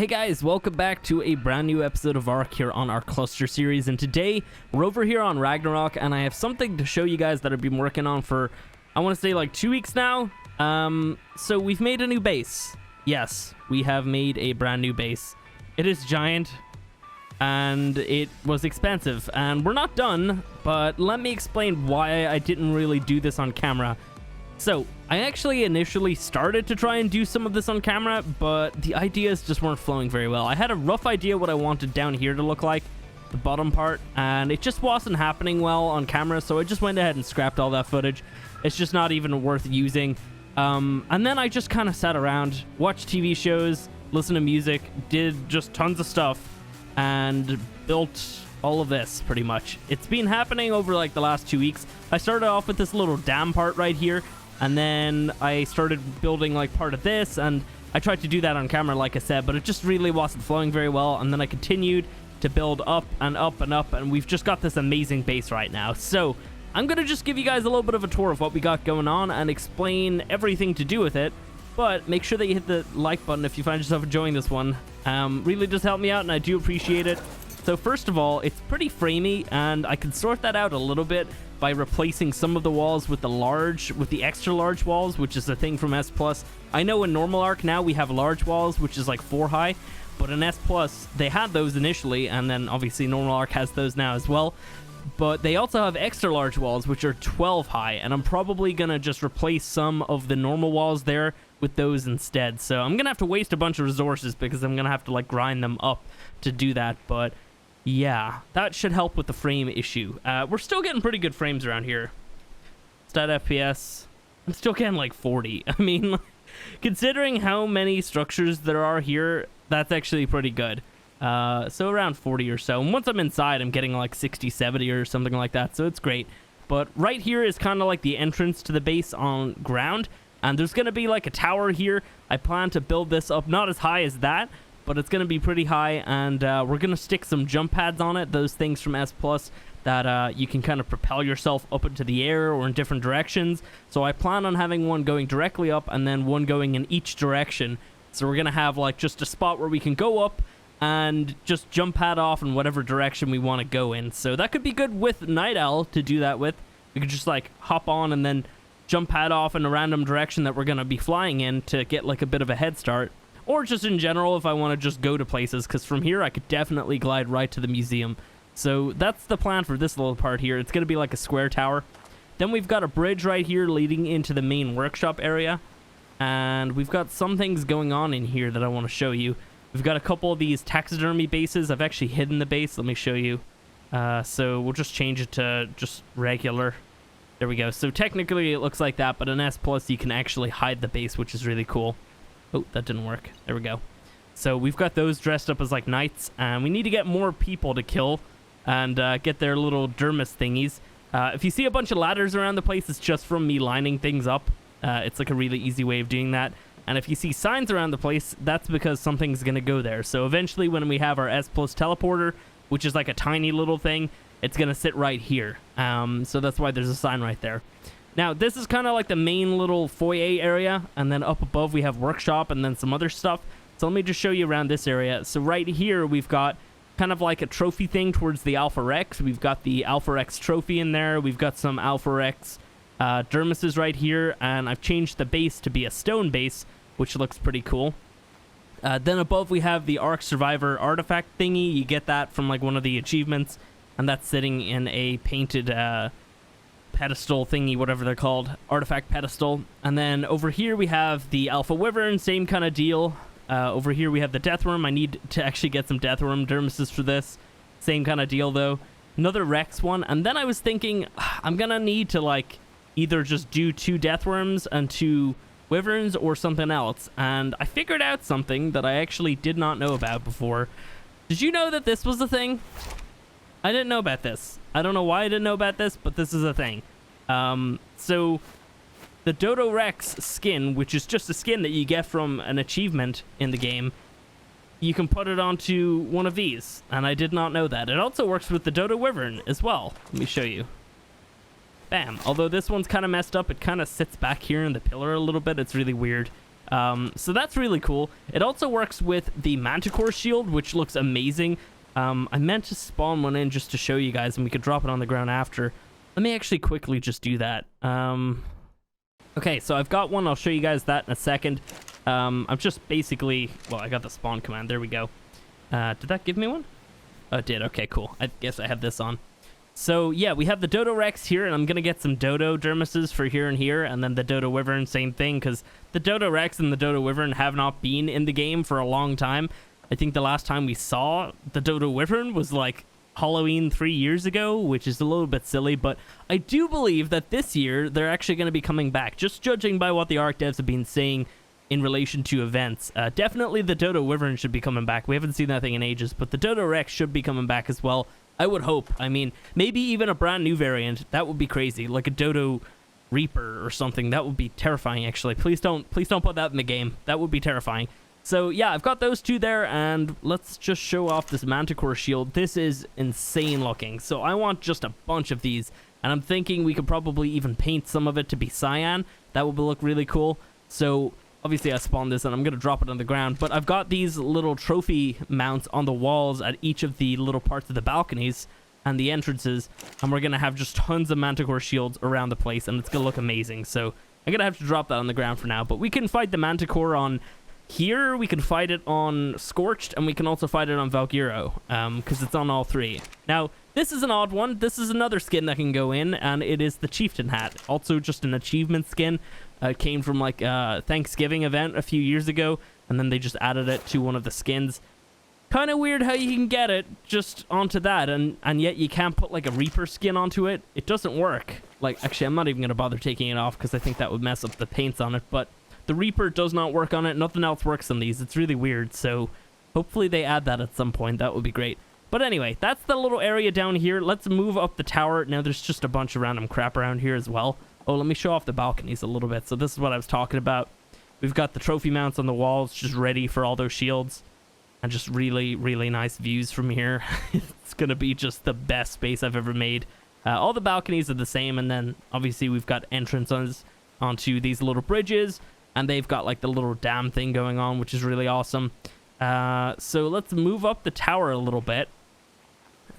Hey guys, welcome back to a brand new episode of ARK here on our cluster series, and today we're over here on Ragnarok and I have something to show you guys that I've been working on for, I want to say like 2 weeks now. So we've made a new base. Yes, we have made a brand new base. It is giant and it was expensive and we're not done, but let me explain why I didn't really do this on camera. So, I actually initially started to try and do some of this on camera, but the ideas just weren't flowing very well. I had a rough idea what I wanted down here to look like, the bottom part, and it just wasn't happening well on camera, so I just went ahead and scrapped all that footage. It's just not even worth using. And then I just kind of sat around, watched TV shows, listened to music, did just tons of stuff, and built all of this, pretty much. It's been happening over like the last 2 weeks. I started off with this little dam part right here, and then I started building like part of this, and I tried to do that on camera like I said, but it just really wasn't flowing very well. And then I continued to build up and up and up, and we've just got this amazing base right now. So I'm gonna just give you guys a little bit of a tour of what we got going on and explain everything to do with it. But make sure that you hit the like button if you find yourself enjoying this one. Really does help me out and I do appreciate it. So first of all, it's pretty framey, and I can sort that out a little bit by replacing some of the walls with the extra large walls, which is a thing from S+. I know in normal ARK now we have large walls, which is like 4 high, but in S+, they had those initially, and then obviously normal ARK has those now as well. But they also have extra large walls, which are 12 high, and I'm probably gonna just replace some of the normal walls there with those instead. So I'm gonna have to waste a bunch of resources because I'm gonna have to like grind them up to do that, but yeah, that should help with the frame issue. We're still getting pretty good frames around here. Stat FPS, I'm still getting like 40. I mean, considering how many structures there are here, that's actually pretty good. So around 40 or so. And once I'm inside, I'm getting like 60, 70 or something like that. So it's great. But right here is kind of like the entrance to the base on ground. And there's going to be like a tower here. I plan to build this up, not as high as that, but it's going to be pretty high, and we're going to stick some jump pads on it, those things from S+, that you can kind of propel yourself up into the air or in different directions. So I plan on having one going directly up and then one going in each direction. So we're going to have like just a spot where we can go up and just jump pad off in whatever direction we want to go in. So that could be good with Night Owl to do that with. We could just like hop on and then jump pad off in a random direction that we're going to be flying in to get like a bit of a head start. Or just in general if I want to just go to places, because from here I could definitely glide right to the museum. So that's the plan for this little part here. It's going to be like a square tower. Then we've got a bridge right here leading into the main workshop area. And we've got some things going on in here that I want to show you. We've got a couple of these taxidermy bases. I've actually hidden the base. Let me show you. So we'll just change it to just regular. There we go. So technically it looks like that, but in S+ you can actually hide the base, which is really cool. Oh, that didn't work. There we go. So we've got those dressed up as like knights, and we need to get more people to kill and get their little dermis thingies. If you see a bunch of ladders around the place, it's just from me lining things up. It's like a really easy way of doing that. And if you see signs around the place, that's because something's going to go there. So eventually when we have our S+ teleporter, which is like a tiny little thing, it's going to sit right here. So that's why there's a sign right there. Now, this is kind of like the main little foyer area, and then up above we have workshop and then some other stuff. So let me just show you around this area. So right here, we've got kind of like a trophy thing towards the Alpha Rex. We've got the Alpha Rex trophy in there. We've got some Alpha Rex dermises right here, and I've changed the base to be a stone base, which looks pretty cool. Then above we have the Ark Survivor artifact thingy. You get that from like one of the achievements, and that's sitting in a painted pedestal thingy, whatever they're called, artifact pedestal. And then over here we have the Alpha Wyvern, same kind of deal. Over here we have the Deathworm. I need to actually get some Deathworm dermises for this. Same kind of deal though. Another Rex one. And then I was thinking, I'm gonna need to like either just do 2 Deathworms and 2 Wyverns or something else. And I figured out something that I actually did not know about before. Did you know that this was a thing? I didn't know about this. I don't know why I didn't know about this, but this is a thing. So the Dodo Rex Skin, which is just a skin that you get from an achievement in the game, you can put it onto one of these, and I did not know that. It also works with the Dodo Wyvern as well. Let me show you. Bam. Although this one's kind of messed up, it kind of sits back here in the pillar a little bit. It's really weird. So that's really cool. It also works with the Manticore Shield, which looks amazing. I meant to spawn one in just to show you guys, and we could drop it on the ground after. Let me actually quickly just do that. Okay, so I've got one. I'll show you guys that in a second. I'm just basically... Well, I got the spawn command. There we go. Did that give me one? Oh, it did. Okay, cool. I guess I have this on. So, yeah, we have the Dodo Rex here, and I'm going to get some Dodo Dermises for here and here, and then the Dodo Wyvern, same thing, because the Dodo Rex and the Dodo Wyvern have not been in the game for a long time. I think the last time we saw the Dodo Wyvern was, like, Halloween 3 years ago, which is a little bit silly, but I do believe that this year they're actually going to be coming back, just judging by what the ARK devs have been saying in relation to events. Definitely the Dodo Wyvern should be coming back. We haven't seen that thing in ages, but the Dodo Rex should be coming back as well. I would hope. I mean, maybe even a brand new variant. That would be crazy, like a Dodo Reaper or something. That would be terrifying, actually. Please don't put that in the game. That would be terrifying. So yeah, I've got those two there, and let's just show off this Manticore Shield. This is insane looking. So I want just a bunch of these, and I'm thinking we could probably even paint some of it to be cyan. That would look really cool. So obviously I spawned this and I'm going to drop it on the ground, but I've got these little trophy mounts on the walls at each of the little parts of the balconies and the entrances, and we're going to have just tons of Manticore Shields around the place, and it's going to look amazing. So I'm going to have to drop that on the ground for now, but we can fight the Manticore on here, we can fight it on Scorched, and we can also fight it on Valkyro, because it's on all three. Now, this is an odd one. This is another skin that can go in, and it is the Chieftain hat. Also just an achievement skin. It came from like a Thanksgiving event a few years ago, and then they just added it to one of the skins. Kind of weird how you can get it just onto that, and yet you can't put like a Reaper skin onto it. It doesn't work. Like, actually, I'm not even going to bother taking it off because I think that would mess up the paints on it, but the Reaper does not work on it. Nothing else works on these. It's really weird, so hopefully they add that at some point. That would be great. But anyway, that's the little area down here. Let's move up the tower. Now, there's just a bunch of random crap around here as well. Oh, let me show off the balconies a little bit. So this is what I was talking about. We've got the trophy mounts on the walls just ready for all those shields. And just really, really nice views from here. It's going to be just the best space I've ever made. All the balconies are the same. And then, obviously, we've got entrances onto these little bridges. And they've got, like, the little dam thing going on, which is really awesome. So let's move up the tower a little bit.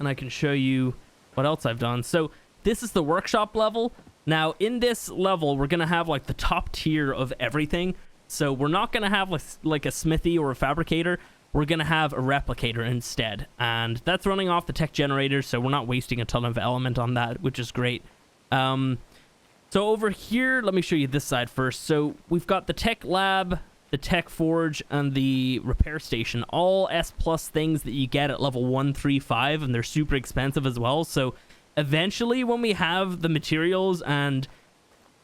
And I can show you what else I've done. So this is the workshop level. Now, in this level, we're going to have, like, the top tier of everything. So we're not going to have, like, a smithy or a fabricator. We're going to have a replicator instead. And that's running off the tech generator, so we're not wasting a ton of element on that, which is great. So over here, let me show you this side first. So we've got the tech lab, the tech forge, and the repair station. All S+ things that you get at level 135, and they're super expensive as well. So eventually, when we have the materials and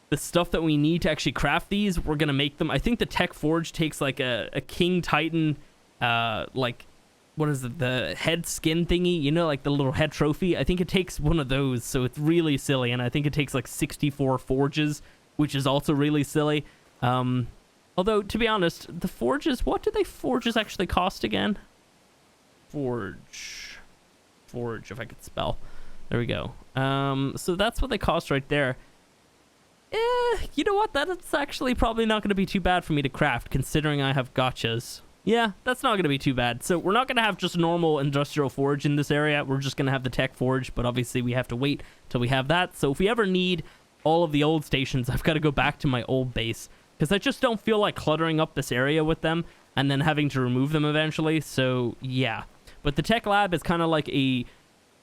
the stuff that we need to actually craft these, we're going to make them. I think the tech forge takes like a King Titan, like, what is it, the head skin thingy, you know, like the little head trophy. I think it takes one of those, so it's really silly, and I think it takes like 64 forges, which is also really silly. Although, to be honest, the forges, what do they forges actually cost again? Forge, if I could spell. There we go. So that's what they cost right there. You know what? That's actually probably not going to be too bad for me to craft, considering I have gotchas. Yeah, that's not going to be too bad. So we're not going to have just normal industrial forge in this area. We're just going to have the tech forge, but obviously we have to wait till we have that. So if we ever need all of the old stations, I've got to go back to my old base, because I just don't feel like cluttering up this area with them and then having to remove them eventually. So yeah, but the tech lab is kind of like a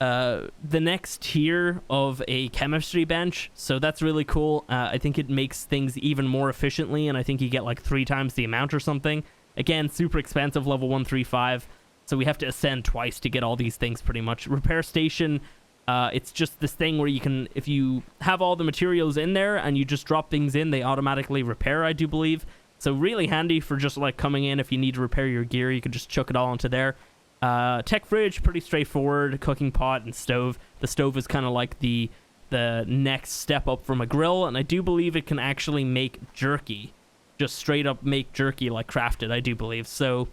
the next tier of a chemistry bench, so that's really cool. I think it makes things even more efficiently, and I think you get like 3 times the amount or something. Again, super expensive, level 135, so we have to ascend twice to get all these things pretty much. Repair station, it's just this thing where you can, if you have all the materials in there and you just drop things in, they automatically repair, I do believe. So really handy for just like coming in. If you need to repair your gear, you can just chuck it all into there. Tech fridge, pretty straightforward. Cooking pot and stove. The stove is kind of like the next step up from a grill, and I do believe it can actually make jerky. Just straight up make jerky, like crafted, I do believe. So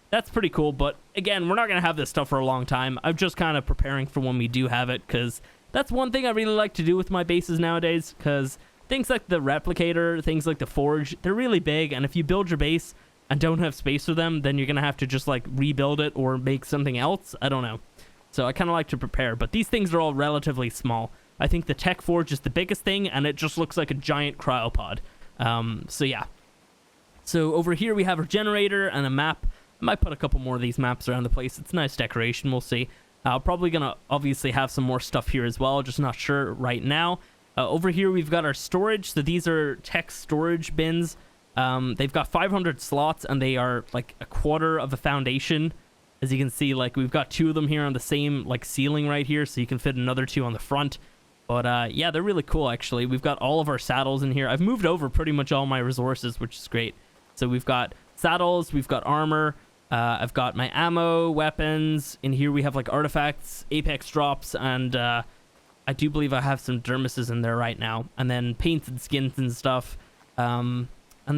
that's pretty cool, but again, we're not going to have this stuff for a long time. I'm just kind of preparing for when we do have it, because that's one thing I really like to do with my bases nowadays, because things like the replicator, things like the forge, they're really big, and if you build your base and don't have space for them, then you're gonna have to just like rebuild it or make something else. I don't know. So I kind of like to prepare, but these things are all relatively small. I think the tech forge is the biggest thing, and it just looks like a giant cryopod. So yeah. So over here we have our generator and a map. I might put a couple more of these maps around the place. It's nice decoration. We'll see. Probably gonna obviously have some more stuff here as well, just not sure right now. Over here we've got our storage. So these are tech storage bins. They've got 500 slots, and they are like a quarter of a foundation. As you can see, like we've got 2 of them here on the same like ceiling right here, so you can fit another 2 on the front. But yeah, they're really cool actually. We've got all of our saddles in here. I've moved over pretty much all my resources, which is great. So we've got saddles, we've got armor, I've got my ammo, weapons. In here we have like artifacts, apex drops, and I do believe I have some dermises in there right now. And then painted skins and stuff. And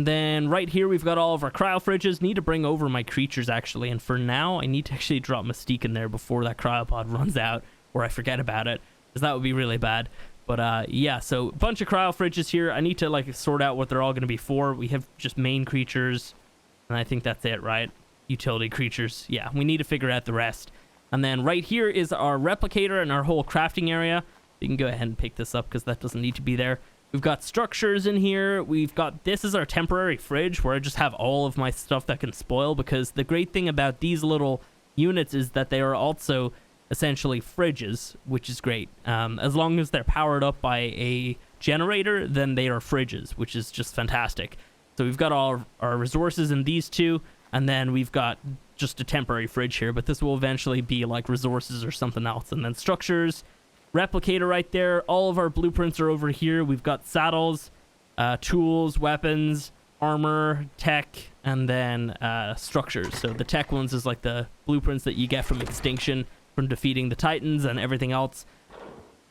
then right here we've got all of our cryo fridges. Need to bring over my creatures actually. And for now, I need to actually drop Mystique in there before that cryopod runs out, or I forget about it, because that would be really bad. But yeah, so a bunch of cryo fridges here. I need to like sort out what they're all going to be for. We have just main creatures, and I think that's it, right? Utility creatures. Yeah, we need to figure out the rest. And then right here is our replicator and our whole crafting area. You can go ahead and pick this up because that doesn't need to be there. We've got structures in here. We've got, this is our temporary fridge where I just have all of my stuff that can spoil, because the great thing about these little units is that they are also essentially fridges, which is great. As long as they're powered up by a generator, then they are fridges, which is just fantastic. So we've got all our resources in these 2, and then we've got just a temporary fridge here, but this will eventually be like resources or something else. And then structures, replicator right there. All of our blueprints are over here. We've got saddles, tools, weapons, armor, tech, and then structures. So the tech ones is like the blueprints that you get from Extinction, from defeating the Titans and everything else.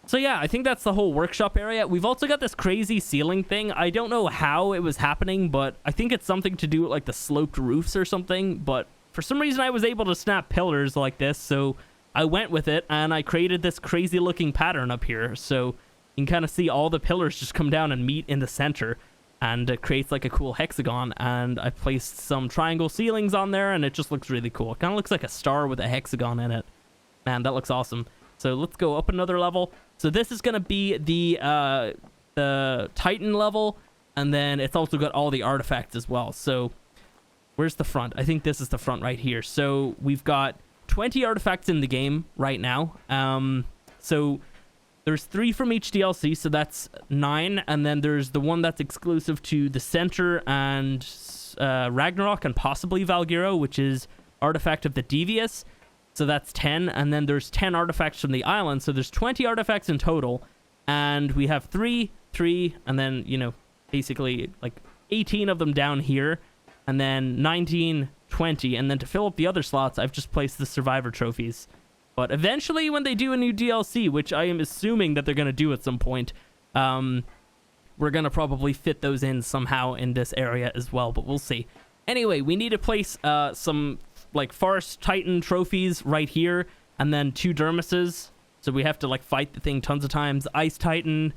So yeah, I think that's the whole workshop area. We've also got this crazy ceiling thing. I don't know how it was happening, but I think it's something to do with like the sloped roofs or something. But for some reason I was able to snap pillars like this, so I went with it and I created this crazy looking pattern up here. So you can kind of see all the pillars just come down and meet in the center, and it creates like a cool hexagon. And I placed some triangle ceilings on there, and it just looks really cool. It kind of looks like a star with a hexagon in it. Man, that looks awesome. So let's go up another level. So this is going to be the Titan level, and then it's also got all the artifacts as well. So where's the front? I think this is the front right here. So we've got 20 artifacts in the game right now. So there's 3 from each DLC, so that's 9. And then there's the one that's exclusive to the Center and Ragnarok and possibly Valgyro, which is Artifact of the Devious. So that's 10, and then there's 10 artifacts from the island, so there's 20 artifacts in total, and we have 3, and then, you know, basically, like, 18 of them down here, and then 19, 20, and then to fill up the other slots, I've just placed the Survivor trophies. But eventually, when they do a new DLC, which I am assuming that they're going to do at some point, we're going to probably fit those in somehow in this area as well, but we'll see. Anyway, we need to place some like Forest Titan trophies right here, and then 2 dermises. So we have to like fight the thing tons of times. Ice Titan,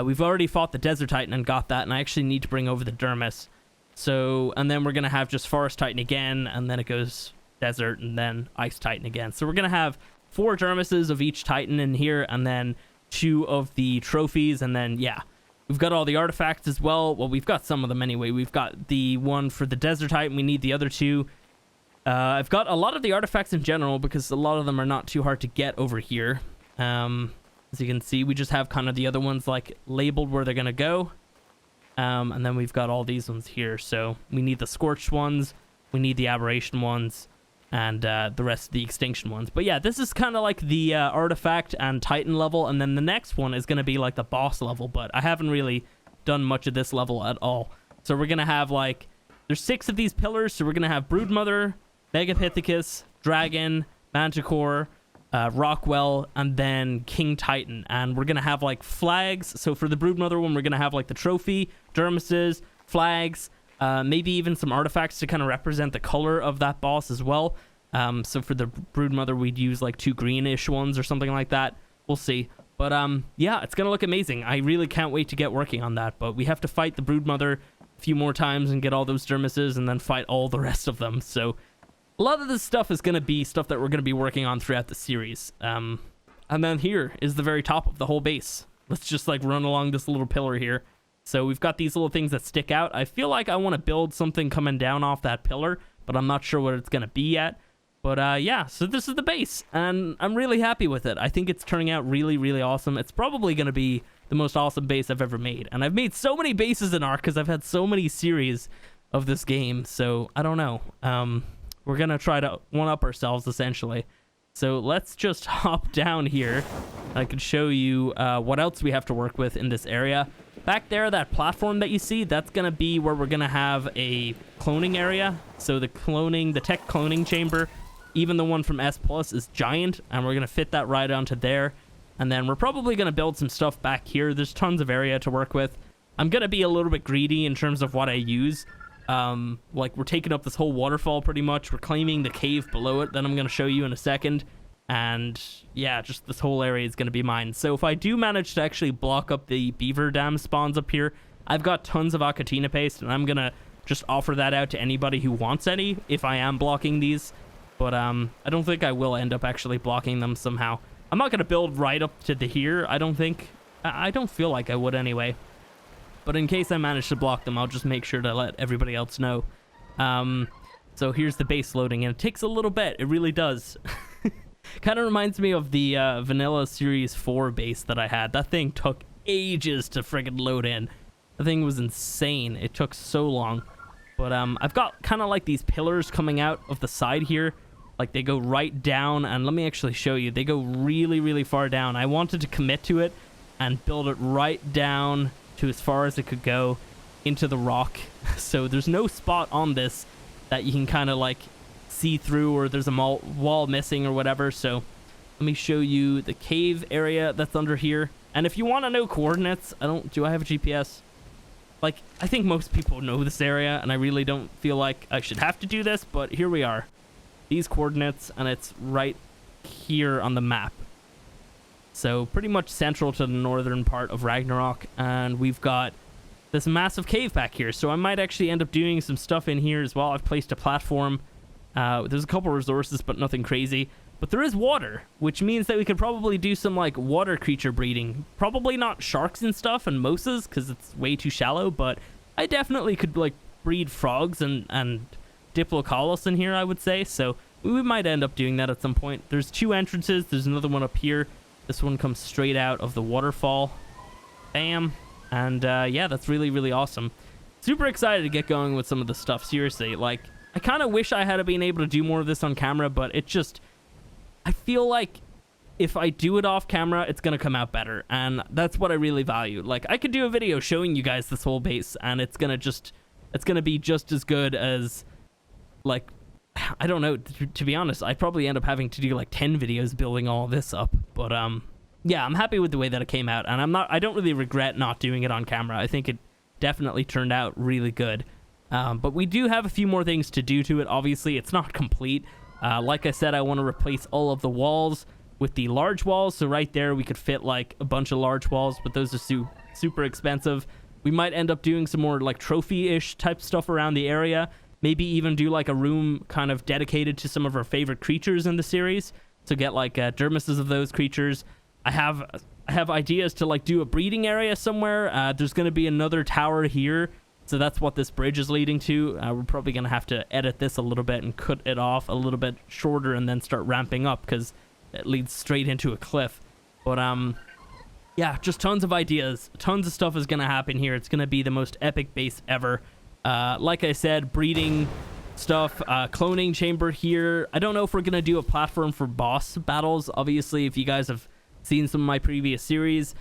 we've already fought the Desert Titan and got that, and I actually need to bring over the dermis. So, and then we're gonna have just Forest Titan again, and then it goes Desert, and then Ice Titan again. So we're gonna have 4 dermises of each Titan in here, and then 2 of the trophies, and then yeah, we've got all the artifacts as well. Well, we've got some of them anyway. We've got the one for the Desert Titan. We need the other 2. I've got a lot of the artifacts in general, because a lot of them are not too hard to get over here. As you can see, we just have kind of the other ones like labeled where they're gonna go. And then we've got all these ones here. So we need the Scorched ones, we need the Aberration ones, and the rest of the Extinction ones. But yeah, this is kind of like the Artifact and Titan level, and then the next one is gonna be like the boss level, but I haven't really done much of this level at all. So we're gonna have like, there's 6 of these pillars, so we're gonna have Broodmother, Megapithecus, Dragon, Manticore, Rockwell, and then King Titan. And we're going to have like flags. So for the Broodmother one, we're going to have like the trophy, dermises, flags, maybe even some artifacts to kind of represent the color of that boss as well. So for the Broodmother, we'd use like 2 greenish ones or something like that. We'll see. But yeah, it's gonna look amazing. I really can't wait to get working on that. But we have to fight the broodmother a few more times and get all those dermises, and then fight all the rest of them. So a lot of this stuff is gonna be stuff that we're gonna be working on throughout the series. And then here is the very top of the whole base. Let's just like run along this little pillar here. So we've got these little things that stick out. I feel like I want to build something coming down off that pillar, but I'm not sure what it's gonna be yet. But yeah, so this is the base, and I'm really happy with it. I think it's turning out really, really awesome. It's probably going to be the most awesome base I've ever made. And I've made so many bases in Ark because I've had so many series of this game. So I don't know. We're going to try to one-up ourselves, essentially. So let's just hop down here. I can show you what else we have to work with in this area. Back there, that platform that you see, that's going to be where we're going to have a cloning area. So the tech cloning chamber, even the one from S Plus, is giant, and we're going to fit that right onto there. And then we're probably going to build some stuff back here. There's tons of area to work with. I'm going to be a little bit greedy in terms of what I use. Like, we're taking up this whole waterfall pretty much. We're claiming the cave below it that I'm going to show you in a second. And yeah, just this whole area is going to be mine. So if I do manage to actually block up the beaver dam spawns up here, I've got tons of Achatina paste, and I'm going to just offer that out to anybody who wants any if I am blocking these. But I don't think I will end up actually blocking them somehow. I'm not going to build right up to the here, I don't think. I don't feel like I would anyway. But in case I manage to block them, I'll just make sure to let everybody else know. So here's the base loading, and it takes a little bit. It really does. Kind of reminds me of the Vanilla Series 4 base that I had. That thing took ages to friggin' load in. The thing was insane. It took so long. But I've got kind of like these pillars coming out of the side here. Like, they go right down, and let me actually show you. They go really, really far down. I wanted to commit to it and build it right down to as far as it could go into the rock. So there's no spot on this that you can kind of like see through, or there's a wall missing or whatever. So let me show you the cave area that's under here. And if you want to know coordinates, do I have a GPS? Like, I think most people know this area, and I really don't feel like I should have to do this, but here we are. These coordinates, and it's right here on the map. So pretty much central to the northern part of Ragnarok, and we've got this massive cave back here. So I might actually end up doing some stuff in here as well. I've placed a platform. There's a couple resources, but nothing crazy. But there is water, which means that we could probably do some like water creature breeding. Probably not sharks and stuff and mosas, because it's way too shallow, but I definitely could like breed frogs and Diplocaulus in here, I would say. So we might end up doing that at some point. There's 2 entrances. There's another one up here. This one comes straight out of the waterfall. Bam. And yeah, that's really, really awesome. Super excited to get going with some of the stuff. Seriously, like, I kind of wish I had been able to do more of this on camera, but it just, I feel like if I do it off camera, it's going to come out better. And that's what I really value. Like, I could do a video showing you guys this whole base, and it's going to be just as good as, like, I don't know, to be honest, I'd probably end up having to do like 10 videos building all this up. But yeah, I'm happy with the way that it came out, and I don't really regret not doing it on camera. I think it definitely turned out really good. But we do have a few more things to do to it. Obviously, it's not complete. Like I said, I want to replace all of the walls with the large walls. So right there, we could fit like a bunch of large walls, but those are super expensive. We might end up doing some more like trophy-ish type stuff around the area. Maybe even do like a room kind of dedicated to some of our favorite creatures in the series, to get like dermises of those creatures. I have ideas to like do a breeding area somewhere. There's going to be another tower here, so that's what this bridge is leading to. We're probably going to have to edit this a little bit and cut it off a little bit shorter and then start ramping up, because it leads straight into a cliff. But yeah, just tons of ideas. Tons of stuff is going to happen here. It's going to be the most epic base ever. Like I said, breeding stuff, cloning chamber here. I don't know if we're going to do a platform for boss battles. Obviously, if you guys have seen some of my previous series,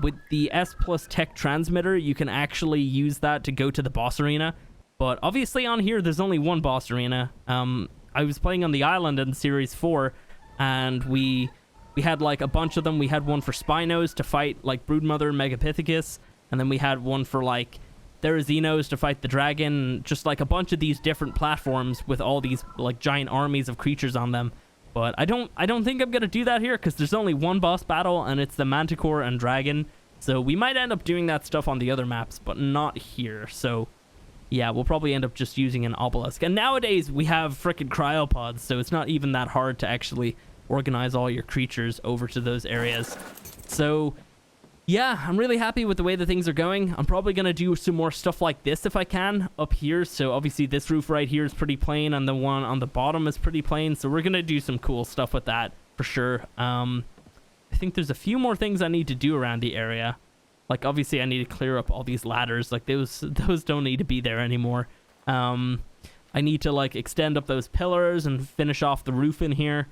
with the S Plus tech transmitter, you can actually use that to go to the boss arena. But obviously on here, there's only one boss arena. I was playing on the island in Series 4, and we had like a bunch of them. We had one for Spinos to fight like Broodmother and Megapithecus, and then we had one for like Therazinos to fight the dragon. Just like a bunch of these different platforms with all these like giant armies of creatures on them. But I don't think I'm gonna do that here, because there's only one boss battle, and it's the Manticore and Dragon. So we might end up doing that stuff on the other maps, but not here. So yeah, we'll probably end up just using an obelisk. And nowadays we have frickin' cryopods, so it's not even that hard to actually organize all your creatures over to those areas. So yeah, I'm really happy with the way that things are going. I'm probably going to do some more stuff like this if I can up here. So obviously this roof right here is pretty plain, and the one on the bottom is pretty plain. So we're going to do some cool stuff with that for sure. I think there's a few more things I need to do around the area. Like obviously I need to clear up all these ladders. Like those don't need to be there anymore. I need to like extend up those pillars and finish off the roof in here.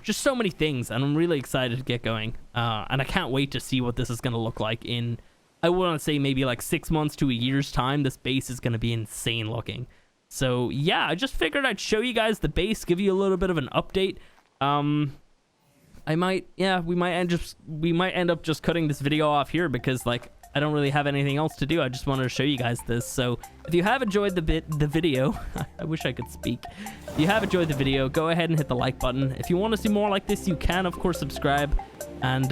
Just so many things, and I'm really excited to get going. And I can't wait to see what this is going to look like in, I want to say maybe like 6 months to a year's time. This base is going to be insane looking. So yeah, I just figured I'd show you guys the base, give you a little bit of an update. We might end up just cutting this video off here, because like I don't really have anything else to do. I just wanted to show you guys this. So if you have enjoyed the video, I wish I could speak. If you have enjoyed the video, go ahead and hit the like button. If you want to see more like this, you can of course subscribe. And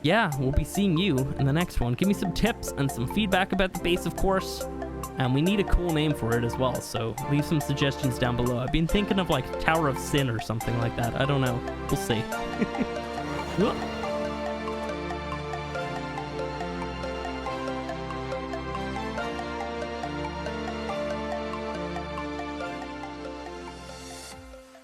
yeah, we'll be seeing you in the next one. Give me some tips and some feedback about the base, of course. And we need a cool name for it as well, so leave some suggestions down below. I've been thinking of like Tower of Sin or something like that. I don't know. We'll see.